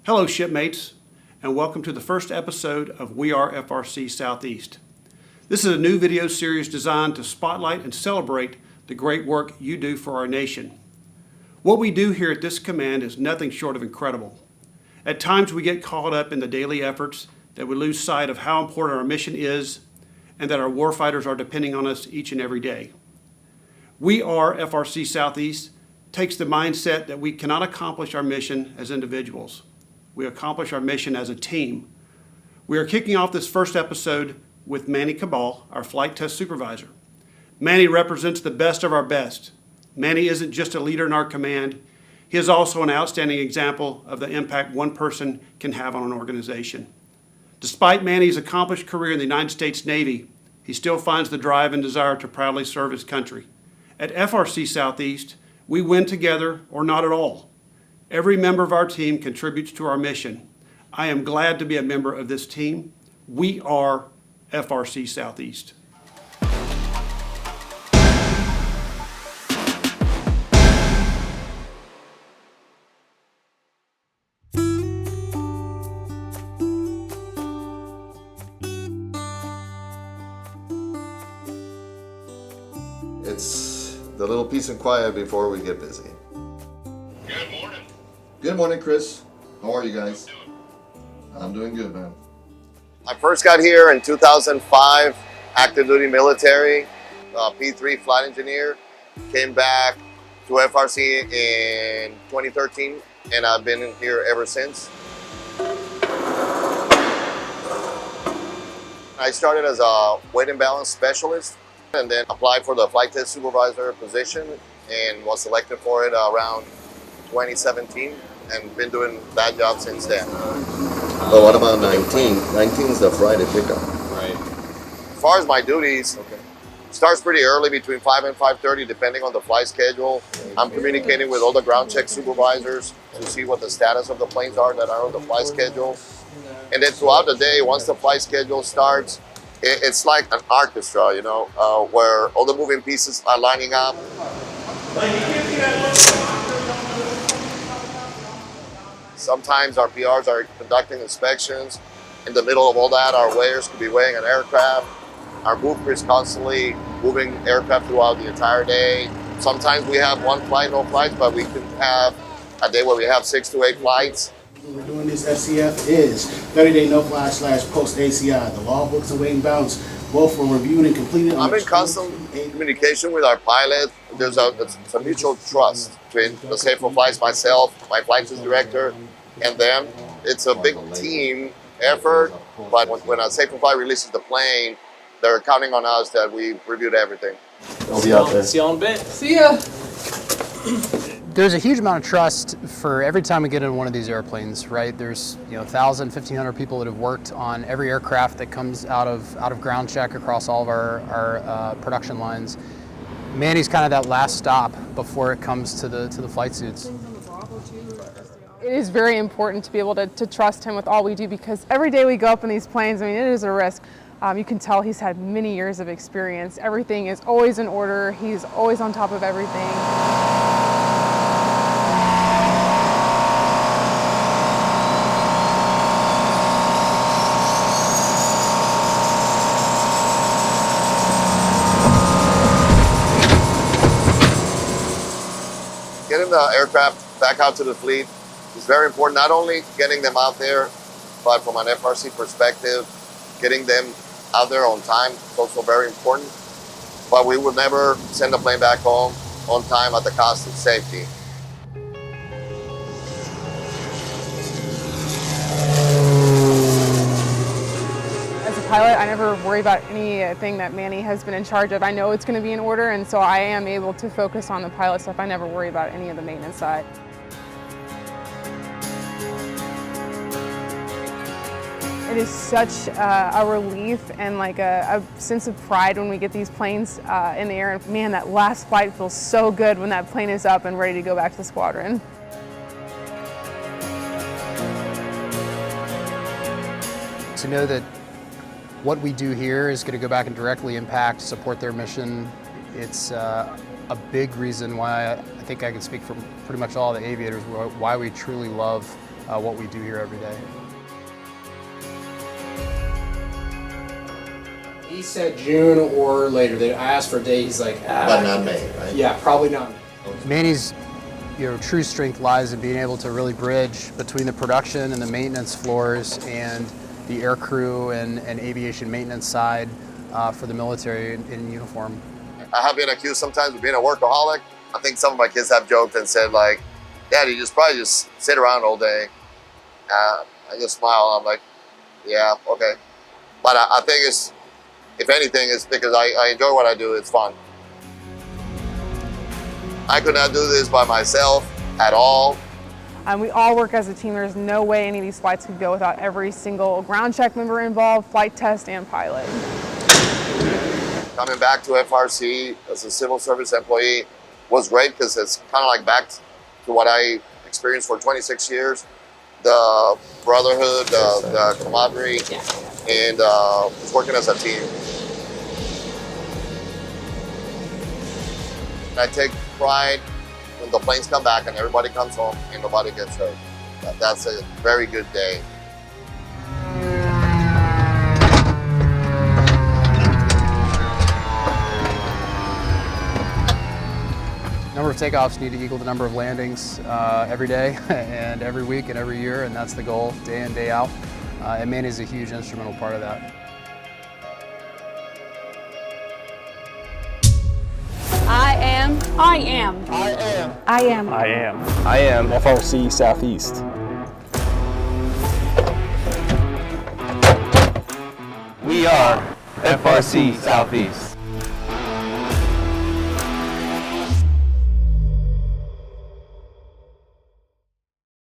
Hello shipmates, and welcome to the first episode of We Are FRC Southeast. This is a new video series designed to spotlight and celebrate the great work you do for our nation. What we do here at this command is nothing short of incredible. At times we get caught up in the daily efforts that we lose sight of how important our mission is and that our warfighters are depending on us each and every day. We Are FRC Southeast takes the mindset that we cannot accomplish our mission as individuals. We accomplish our mission as a team. We are kicking off this first episode with Manny Cabal, our flight test supervisor. Manny represents the best of our best. Manny isn't just a leader in our command, he is also an outstanding example of the impact one person can have on an organization. Despite Manny's accomplished career in the United States Navy, he still finds the drive and desire to proudly serve his country. At FRC Southeast, we win together or not at all. Every member of our team contributes to our mission. I am glad to be a member of this team. We are FRC Southeast. It's the little peace and quiet before we get busy. Good morning. Good morning, Chris. How are you guys? I'm doing good, man. I first got here in 2005, active duty military, P3 flight engineer. Came back to FRC in 2013, and I've been here ever since. I started as a weight and balance specialist, and then applied for the flight test supervisor position, and was selected for it around 2017, and been doing that job since then. But what about 19? 19 is the Friday pickup. Right. As far as my duties, starts pretty early, between 5 and 5:30, depending on the flight schedule. I'm communicating with all the ground check supervisors to see what the status of the planes are that are on the flight schedule. And then throughout the day, once the flight schedule starts, it's like an orchestra, you know, where all the moving pieces are lining up. Sometimes our PRs are conducting inspections. In the middle of all that, our weighers could be weighing an aircraft. Our mover is constantly moving aircraft throughout the entire day. Sometimes we have one flight, no flights, but we can have a day where we have 6 to 8 flights. We're doing this FCF is 30-day no-fly / post-ACI. The logbooks and weight and balance both were reviewed and completed. I'm in constant communication with our pilot. There's a mutual trust between the Safer Flights, myself, my flight test director, and them. It's a big team effort, but when a Safer Flight releases the plane, they're counting on us that we reviewed everything. I'll be out there. See y'all in a bit. See ya. There's a huge amount of trust for every time we get in one of these airplanes, right? There's 1,000, 1,500 people that have worked on every aircraft that comes out of ground check across all of our production lines. Manny's kind of that last stop before it comes to the flight suits. It is very important to be able to trust him with all we do, because every day we go up in these planes, I mean, it is a risk. You can tell he's had many years of experience. Everything is always in order. He's always on top of everything. Getting the aircraft back out to the fleet is very important. Not only getting them out there, but from an FRC perspective, getting them out there on time is also very important. But we would never send a plane back home on time at the cost of safety. As a pilot, I never worry about anything that Manny has been in charge of. I know it's going to be in order, and so I am able to focus on the pilot stuff. I never worry about any of the maintenance side. It is such a relief and like a sense of pride when we get these planes in the air. And man, that last flight feels so good when that plane is up and ready to go back to the squadron. To know that what we do here is going to go back and directly impact, support their mission, it's a big reason why I think I can speak for pretty much all the aviators, why we truly love what we do here every day. He said June or later. I asked for a date. He's like, But not May, right? yeah, probably not. Manny's true strength lies in being able to really bridge between the production and the maintenance floors and the air crew and aviation maintenance side for the military in uniform. I have been accused sometimes of being a workaholic. I think some of my kids have joked and said like, Dad, you probably just sit around all day. I just smile. I'm like, yeah, okay. But I think it's, if anything, it's because I enjoy what I do. It's fun. I could not do this by myself at all. We all work as a team. There's no way any of these flights could go without every single ground check member involved, flight test, and pilot. Coming back to FRC as a civil service employee was great because it's kind of like back to what I experienced for 26 years. The brotherhood, the camaraderie, and just working as a team. I take pride when the planes come back and everybody comes home and nobody gets hurt. That's a very good day. Number of takeoffs need to equal the number of landings every day and every week and every year, and that's the goal day in, day out. And Manny's a huge instrumental part of that. I am FRC Southeast. We are FRC Southeast.